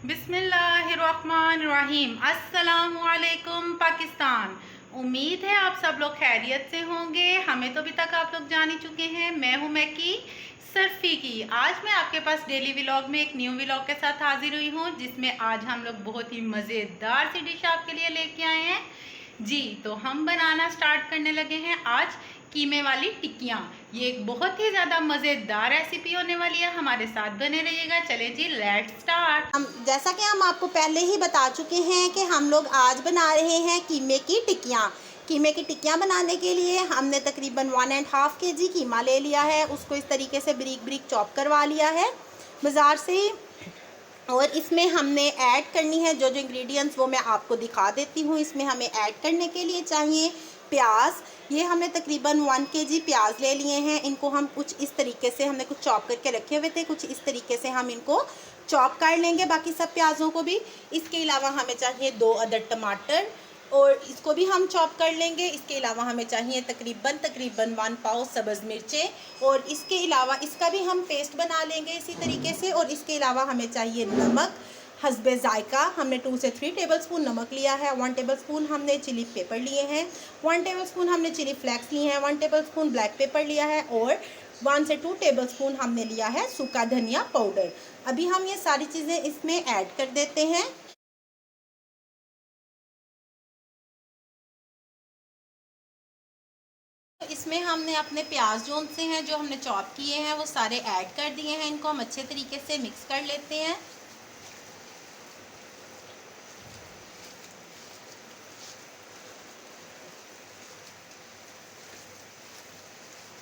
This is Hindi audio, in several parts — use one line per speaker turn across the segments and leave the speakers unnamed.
बिस्मिल्लाहिर्रहमानिर्रहीम। अस्सलामुअलैकुम पाकिस्तान। उम्मीद है आप सब लोग खैरियत से होंगे। हमें तो अभी तक आप लोग जान ही चुके हैं। मैं हूं मैकी सर्फी की। आज मैं आपके पास डेली व्लॉग में एक न्यू व्लॉग के साथ हाजिर हुई हूं, जिसमें आज हम लोग बहुत ही मज़ेदार सी डिश आपके लिए लेके आए हैं जी। तो हम बनाना स्टार्ट करने लगे हैं आज कीमे वाली टिक्कियाँ। ये एक बहुत ही ज़्यादा मज़ेदार रेसिपी होने वाली है। हमारे साथ बने रहिएगा। चले जी, लेट्स स्टार्ट।
हम जैसा कि हम आपको पहले ही बता चुके हैं कि हम लोग आज बना रहे हैं कीमे की टिक्कियाँ। कीमे की टिक्कियाँ बनाने के लिए हमने तकरीबन 1.5 kg कीमा ले लिया है। उसको इस तरीके से ब्रीक ब्रीक चॉप करवा लिया है बाज़ार से ही। और इसमें हमने ऐड करनी है जो जो इंग्रेडिएंट्स, वो मैं आपको दिखा देती हूँ। इसमें हमें ऐड करने के लिए चाहिए प्याज। ये हमने तकरीबन 1 kg प्याज ले लिए हैं। इनको हम कुछ इस तरीके से, हमने कुछ चॉप करके रखे हुए थे, कुछ इस तरीके से हम इनको चॉप कर लेंगे बाकी सब प्याज़ों को भी। इसके अलावा हमें चाहिए 2 अदद टमाटर और इसको भी हम चॉप कर लेंगे। इसके अलावा हमें चाहिए तकरीबन 1 पाव सब्ज़ मिर्चें और इसके अलावा इसका भी हम पेस्ट बना लेंगे इसी तरीके से। और इसके अलावा हमें चाहिए नमक हस्बे ज़ायका। हमने 2 से 3 टेबलस्पून नमक लिया है। 1 टेबलस्पून हमने चिली पेपर लिए हैं। 1 टेबलस्पून हमने चिली फ्लेक्स लिए हैं। 1 टेबलस्पून ब्लैक पेपर लिया है और 1 से 2 टेबलस्पून हमने लिया है सूखा धनिया पाउडर। अभी हम ये सारी चीज़ें इसमें ऐड कर देते हैं। तो इसमें हमने अपने प्याज जो से हैं, जो हमने चॉप किए हैं, वो सारे ऐड कर दिए हैं। इनको हम अच्छे तरीके से मिक्स कर लेते हैं।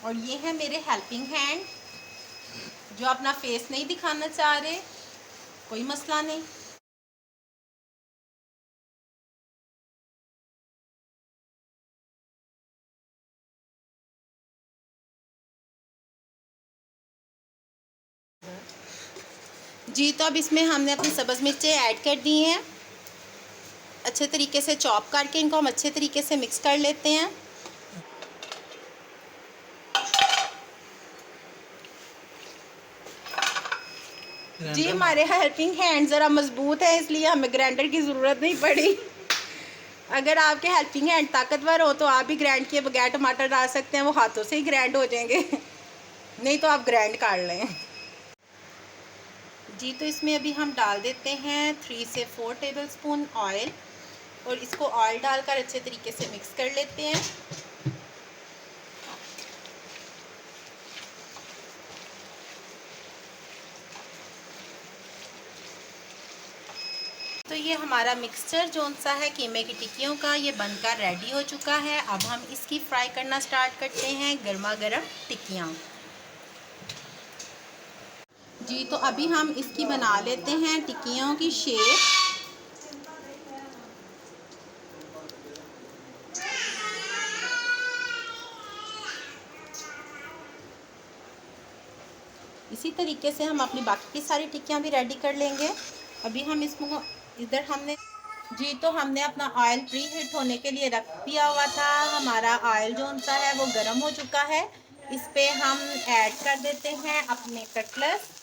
और ये है मेरे हेल्पिंग हैंड, जो अपना फेस नहीं दिखाना चाह रहे, कोई मसला नहीं। जी, तो अब इसमें हमने अपनी सब्ज़ मिर्चें ऐड कर दी हैं। अच्छे तरीके से चॉप करके इनको हम अच्छे तरीके से मिक्स कर लेते हैं। जी, हमारे हेल्पिंग हैंड ज़रा मजबूत है, इसलिए हमें ग्राइंडर की ज़रूरत नहीं पड़ी। अगर आपके हेल्पिंग हैंड ताकतवर हो तो आप भी ग्राइंड किए बगैर टमाटर डाल सकते हैं, वो हाथों से ही ग्राइंड हो जाएंगे। नहीं तो आप ग्राइंड कर लें। जी, तो इसमें अभी हम डाल देते हैं 3 से 4 टेबलस्पून ऑयल और इसको ऑयल डालकर अच्छे तरीके से मिक्स कर लेते हैं। तो ये हमारा मिक्सचर जोन सा है कीमे की टिक्कियों का, ये बनकर रेडी हो चुका है। अब हम इसकी फ्राई करना स्टार्ट करते हैं गर्मा गर्म टिक्कियाँ। जी, तो अभी हम इसकी बना लेते हैं टिक्कियों की शेप। इसी तरीके से हम अपनी बाकी की सारी टिक्कियाँ भी रेडी कर लेंगे। अभी हम इसको इधर हमने जी, तो हमने अपना ऑयल प्री हीट होने के लिए रख दिया हुआ था। हमारा ऑयल जो सा है वो गर्म हो चुका है। इस पे हम ऐड कर देते हैं अपने कटलेट्स।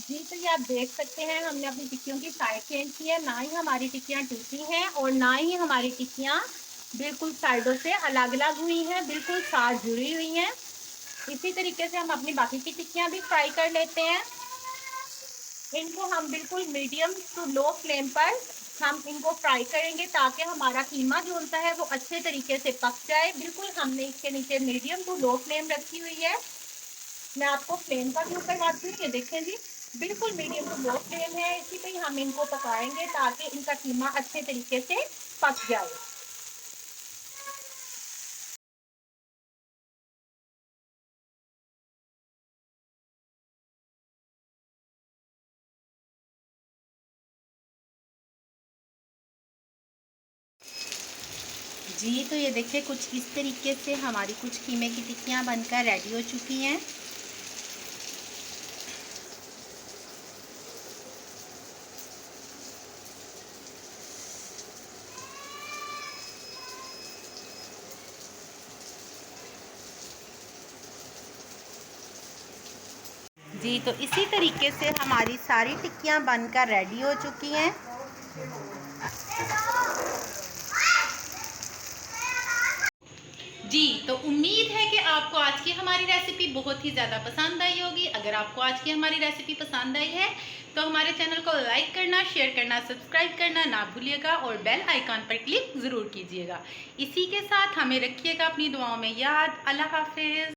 जी, तो ये आप देख सकते हैं हमने अपनी टिक्कियों की साइड चेंज की है। ना ही हमारी टिक्कियाँ टूटी हैं और ना ही हमारी टिक्कियाँ बिल्कुल साइडों से अलग अलग हुई हैं, बिल्कुल साथ जुड़ी हुई हैं। इसी तरीके से हम अपनी बाकी की टिक्कियाँ भी फ्राई कर लेते हैं। इनको हम बिल्कुल मीडियम टू लो फ्लेम पर हम इनको फ्राई करेंगे, ताकि हमारा कीमा जो होता है वो अच्छे तरीके से पक जाए। बिल्कुल हमने इसके नीचे मीडियम टू लो फ्लेम रखी हुई है। मैं आपको फ्लेम का व्यू करवाती हूँ। ये देखें जी, बिल्कुल मीडियम टू लो फ्लेम है। इसी पे ही हम इनको पकाएंगे ताकि इनका कीमा अच्छे तरीके से पक जाए। जी, तो ये देखिए कुछ इस तरीके से हमारी कुछ कीमे की टिक्कियाँ बनकर रेडी हो चुकी हैं। जी, तो इसी तरीके से हमारी सारी टिक्कियाँ बनकर रेडी हो चुकी हैं।
जी, तो उम्मीद है कि आपको आज की हमारी रेसिपी बहुत ही ज़्यादा पसंद आई होगी। अगर आपको आज की हमारी रेसिपी पसंद आई है तो हमारे चैनल को लाइक करना, शेयर करना, सब्सक्राइब करना ना भूलिएगा और बेल आइकॉन पर क्लिक ज़रूर कीजिएगा। इसी के साथ हमें रखिएगा अपनी दुआओं में याद। अल्लाह हाफिज़।